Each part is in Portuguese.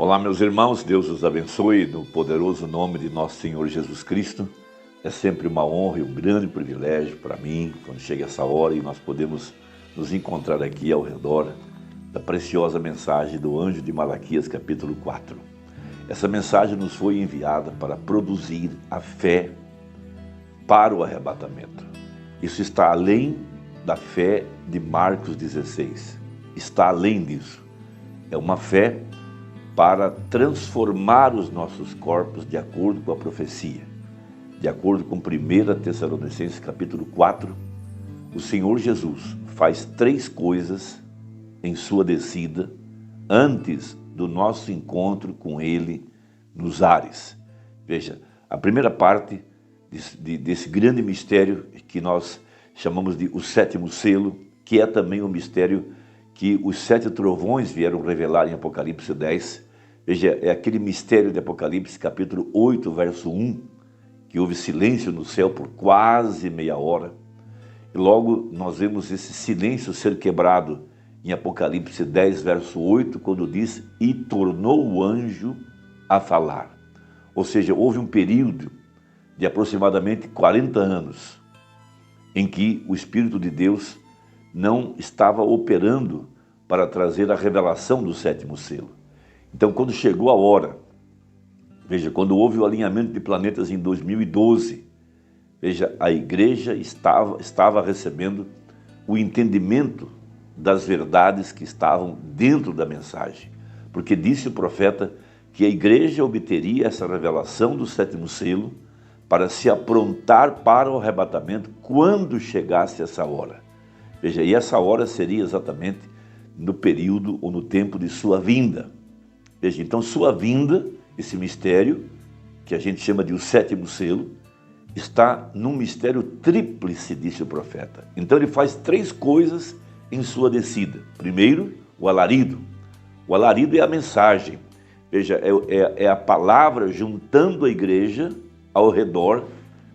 Olá, meus irmãos, Deus os abençoe no poderoso nome de nosso Senhor Jesus Cristo. É sempre uma honra e um grande privilégio para mim, quando chega essa hora e nós podemos nos encontrar aqui ao redor da preciosa mensagem do anjo de Malaquias, capítulo 4. Essa mensagem nos foi enviada para produzir a fé para o arrebatamento. Isso está além da fé de Marcos 16. Está além disso. É uma fé para transformar os nossos corpos de acordo com a profecia. De acordo com 1 Tessalonicenses capítulo 4, o Senhor Jesus faz 3 coisas em sua descida antes do nosso encontro com Ele nos ares. Veja, a primeira parte desse grande mistério que nós chamamos de o 7º selo, que é também o mistério que os 7 trovões vieram revelar em Apocalipse 10. Veja, é aquele mistério de Apocalipse, capítulo 8, verso 1, que houve silêncio no céu por quase meia hora. E logo nós vemos esse silêncio ser quebrado em Apocalipse 10, verso 8, quando diz, e tornou o anjo a falar. Ou seja, houve um período de aproximadamente 40 anos em que o Espírito de Deus não estava operando para trazer a revelação do 7º selo. Então, quando chegou a hora, veja, quando houve o alinhamento de planetas em 2012, veja, a igreja estava recebendo o entendimento das verdades que estavam dentro da mensagem. Porque disse o profeta que a igreja obteria essa revelação do 7º selo para se aprontar para o arrebatamento quando chegasse essa hora. Veja, e essa hora seria exatamente no período ou no tempo de sua vinda. Veja, então sua vinda, esse mistério, que a gente chama de o 7º selo, está num mistério tríplice, disse o profeta. Então ele faz 3 coisas em sua descida. Primeiro, o alarido. O alarido é a mensagem. Veja, é a palavra juntando a igreja ao redor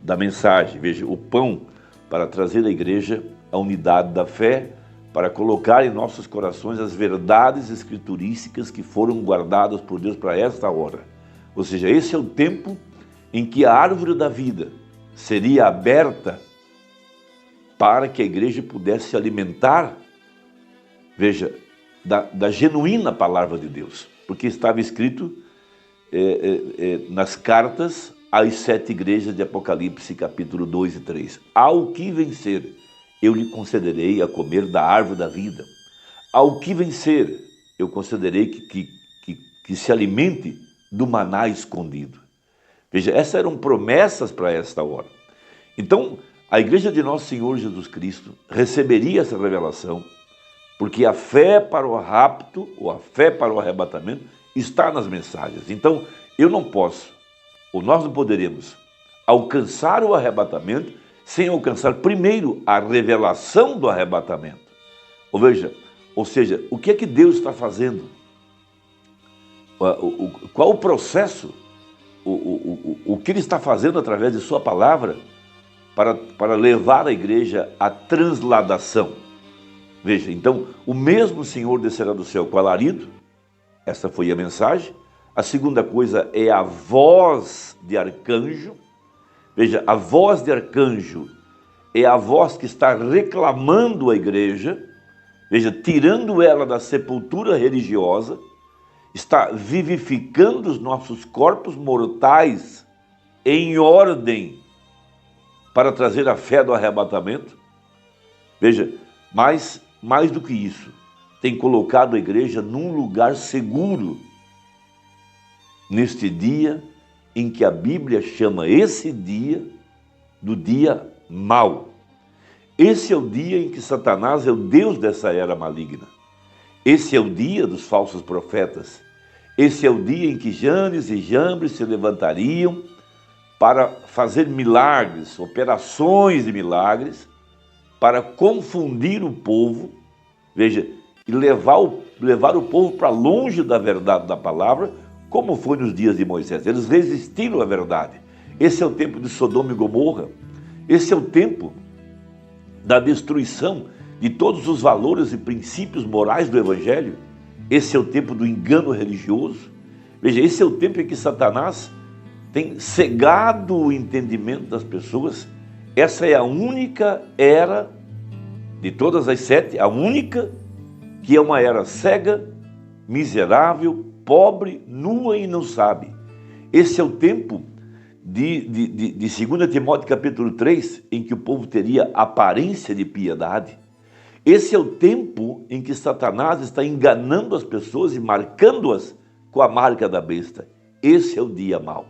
da mensagem. Veja, o pão para trazer à igreja a unidade da fé, para colocar em nossos corações as verdades escriturísticas que foram guardadas por Deus para esta hora. Ou seja, esse é o tempo em que a árvore da vida seria aberta para que a igreja pudesse se alimentar, veja, da genuína palavra de Deus. Porque estava escrito nas cartas às 7 igrejas de Apocalipse, capítulo 2 e 3. Ao que vencer, eu lhe concederei a comer da árvore da vida. Ao que vencer, eu concederei que se alimente do maná escondido. Veja, essas eram promessas para esta hora. Então, a igreja de nosso Senhor Jesus Cristo receberia essa revelação, porque a fé para o rapto, ou a fé para o arrebatamento, está nas mensagens. Então, eu não posso, ou nós não poderemos, alcançar o arrebatamento sem alcançar primeiro a revelação do arrebatamento. Ou seja, o que é que Deus está fazendo? Qual o processo? O que Ele está fazendo através de sua palavra para levar a igreja à transladação? Veja, então, o mesmo Senhor descerá do céu com alarido, essa foi a mensagem. A segunda coisa é a voz de arcanjo. Veja, a voz de arcanjo é a voz que está reclamando a igreja, veja, tirando ela da sepultura religiosa, está vivificando os nossos corpos mortais em ordem para trazer a fé do arrebatamento. Veja, mais do que isso, tem colocado a igreja num lugar seguro neste dia em que a Bíblia chama esse dia do dia mau. Esse é o dia em que Satanás é o Deus dessa era maligna. Esse é o dia dos falsos profetas. Esse é o dia em que Janes e Jambres se levantariam para fazer milagres, operações de milagres, para confundir o povo, veja, e levar o povo para longe da verdade da palavra, como foi nos dias de Moisés. Eles resistiram à verdade. Esse é o tempo de Sodoma e Gomorra. Esse é o tempo da destruição de todos os valores e princípios morais do Evangelho. Esse é o tempo do engano religioso. Veja, esse é o tempo em que Satanás tem cegado o entendimento das pessoas. Essa é a única era de todas as 7, a única que é uma era cega, miserável, pobre, nua e não sabe. Esse é o tempo de 2 Timóteo capítulo 3, em que o povo teria aparência de piedade. Esse é o tempo em que Satanás está enganando as pessoas e marcando-as com a marca da besta. Esse é o dia mau.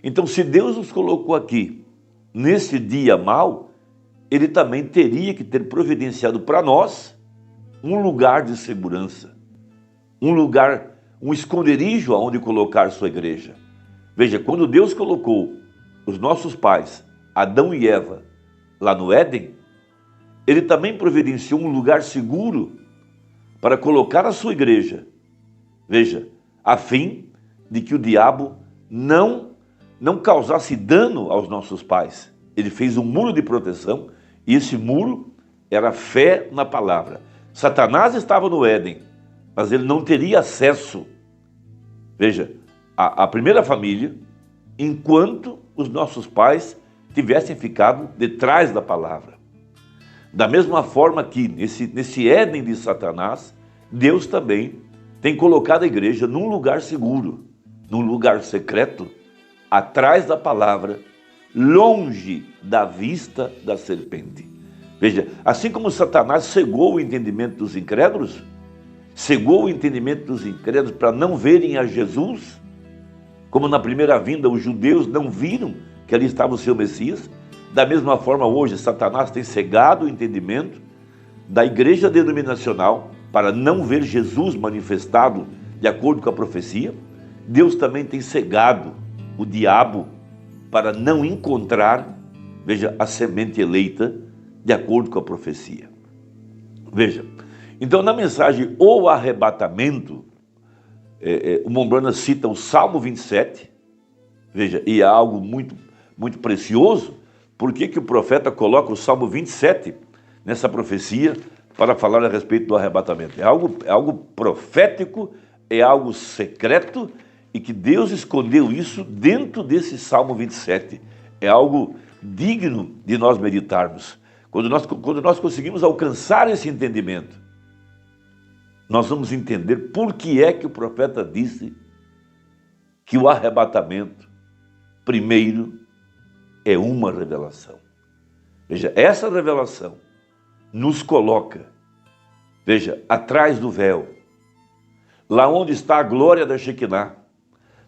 Então, se Deus nos colocou aqui, nesse dia mau, Ele também teria que ter providenciado para nós um lugar de segurança, um lugar, um esconderijo aonde colocar sua igreja. Veja, quando Deus colocou os nossos pais, Adão e Eva, lá no Éden, Ele também providenciou um lugar seguro para colocar a sua igreja. Veja, a fim de que o diabo não causasse dano aos nossos pais. Ele fez um muro de proteção e esse muro era fé na palavra. Satanás estava no Éden, mas ele não teria acesso. Veja, a primeira família, enquanto os nossos pais tivessem ficado detrás da palavra. Da mesma forma que nesse Éden de Satanás, Deus também tem colocado a igreja num lugar seguro, num lugar secreto, atrás da palavra, longe da vista da serpente. Veja, assim como Satanás cegou o entendimento dos incrédulos, cegou o entendimento dos incrédulos para não verem a Jesus, como na primeira vinda os judeus não viram que ali estava o seu Messias, da mesma forma hoje Satanás tem cegado o entendimento da igreja denominacional para não ver Jesus manifestado de acordo com a profecia. Deus também tem cegado o diabo para não encontrar, veja, a semente eleita de acordo com a profecia. Veja, então na mensagem O Arrebatamento, o Mombrana cita o Salmo 27, veja, e é algo muito, muito precioso. Por que o profeta coloca o Salmo 27 nessa profecia para falar a respeito do arrebatamento? É algo profético, é algo secreto e que Deus escondeu isso dentro desse Salmo 27. É algo digno de nós meditarmos. Quando nós conseguimos alcançar esse entendimento, nós vamos entender por que é que o profeta disse que o arrebatamento, primeiro, é uma revelação. Veja, essa revelação nos coloca, veja, atrás do véu, lá onde está a glória da Shekinah,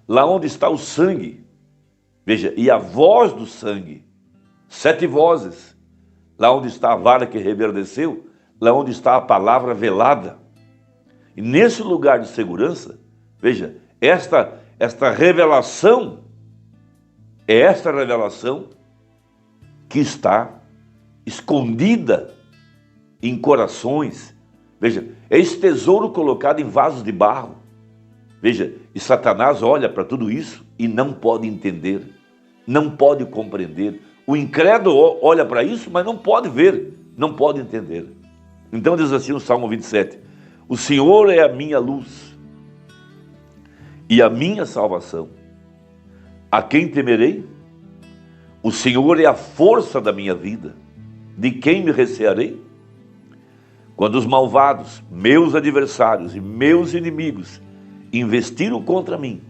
lá onde está o sangue, veja, e a voz do sangue, 7 vozes, lá onde está a vara que reverdeceu, lá onde está a palavra velada. E nesse lugar de segurança, veja, esta revelação, é esta revelação que está escondida em corações. Veja, é esse tesouro colocado em vasos de barro. Veja, e Satanás olha para tudo isso e não pode entender, não pode compreender. O incrédulo olha para isso, mas não pode ver, não pode entender. Então diz assim o Salmo 27, o Senhor é a minha luz e a minha salvação. A quem temerei? O Senhor é a força da minha vida. De quem me recearei? Quando os malvados, meus adversários e meus inimigos, investiram contra mim,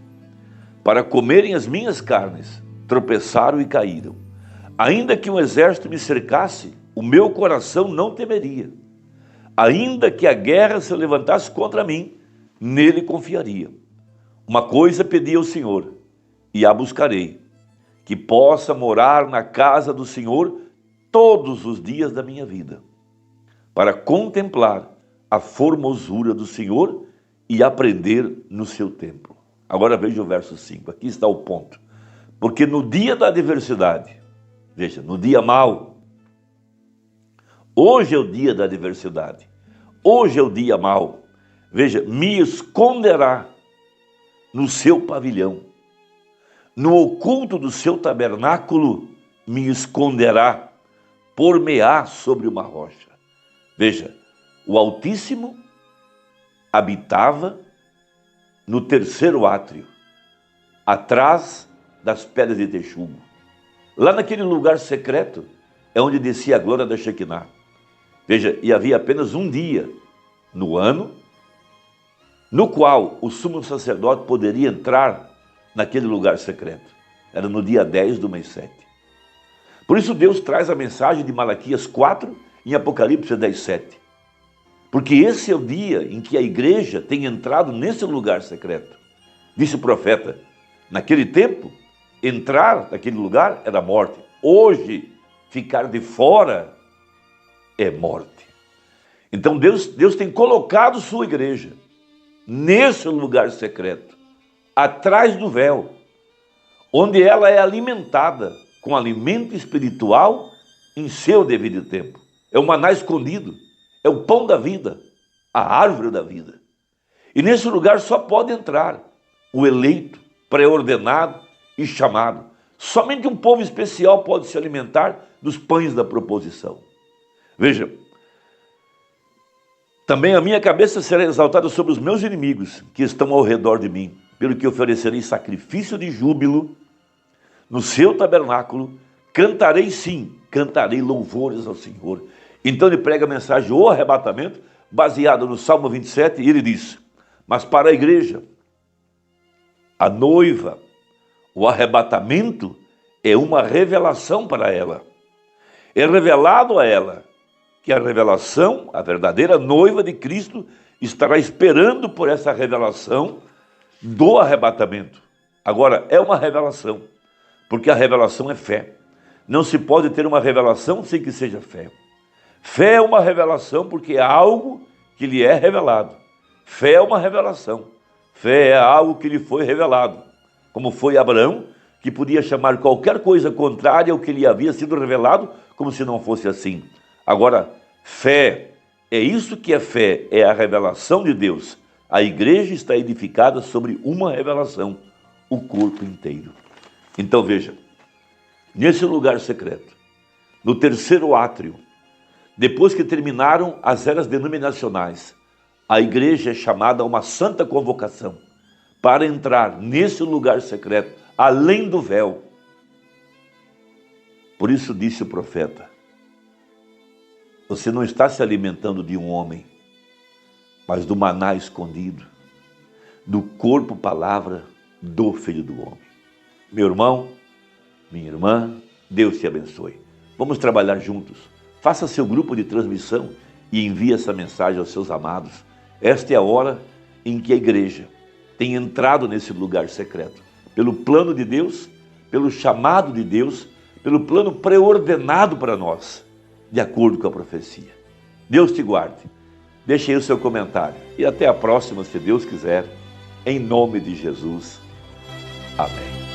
para comerem as minhas carnes, tropeçaram e caíram. Ainda que um exército me cercasse, o meu coração não temeria. Ainda que a guerra se levantasse contra mim, nele confiaria. Uma coisa pedi ao Senhor, e a buscarei, que possa morar na casa do Senhor todos os dias da minha vida, para contemplar a formosura do Senhor e aprender no seu templo. Agora veja o verso 5, aqui está o ponto. Porque no dia da adversidade, veja, no dia mau, hoje é o dia da adversidade, hoje é o dia mau, veja, me esconderá no seu pavilhão, no oculto do seu tabernáculo me esconderá, por-me-á sobre uma rocha. Veja, o Altíssimo habitava no terceiro átrio, atrás das pedras de texugo. Lá naquele lugar secreto é onde descia a glória da Shekinah. Veja, e havia apenas um dia no ano no qual o sumo sacerdote poderia entrar naquele lugar secreto. Era no dia 10 do mês 7. Por isso Deus traz a mensagem de Malaquias 4 em Apocalipse 10, 7. Porque esse é o dia em que a igreja tem entrado nesse lugar secreto. Disse o profeta, naquele tempo, entrar naquele lugar era morte. Hoje, ficar de fora é morte. Então Deus tem colocado sua igreja nesse lugar secreto, atrás do véu, onde ela é alimentada com alimento espiritual em seu devido tempo. É o maná escondido, é o pão da vida, a árvore da vida. E nesse lugar só pode entrar o eleito, pré-ordenado e chamado. Somente um povo especial pode se alimentar dos pães da proposição. Veja, também a minha cabeça será exaltada sobre os meus inimigos que estão ao redor de mim, pelo que oferecerei sacrifício de júbilo no seu tabernáculo, cantarei sim, cantarei louvores ao Senhor. Então ele prega a mensagem, o arrebatamento, baseada no Salmo 27, e ele diz, mas para a igreja, a noiva, o arrebatamento é uma revelação para ela. É revelado a ela que a revelação, a verdadeira noiva de Cristo, estará esperando por essa revelação do arrebatamento. Agora, é uma revelação, porque a revelação é fé. Não se pode ter uma revelação sem que seja fé. Fé é uma revelação porque é algo que lhe é revelado. Fé é uma revelação. Fé é algo que lhe foi revelado. Como foi Abraão, que podia chamar qualquer coisa contrária ao que lhe havia sido revelado, como se não fosse assim. Agora, fé, é isso que é fé, é a revelação de Deus. A igreja está edificada sobre uma revelação, o corpo inteiro. Então veja, nesse lugar secreto, no terceiro átrio, depois que terminaram as eras denominacionais, a igreja é chamada a uma santa convocação para entrar nesse lugar secreto, além do véu. Por isso disse o profeta, você não está se alimentando de um homem, mas do maná escondido, do corpo, palavra, do Filho do Homem. Meu irmão, minha irmã, Deus te abençoe. Vamos trabalhar juntos. Faça seu grupo de transmissão e envie essa mensagem aos seus amados. Esta é a hora em que a igreja tem entrado nesse lugar secreto. Pelo plano de Deus, pelo chamado de Deus, pelo plano preordenado para nós, de acordo com a profecia. Deus te guarde. Deixe aí o seu comentário. E até a próxima, se Deus quiser, em nome de Jesus. Amém.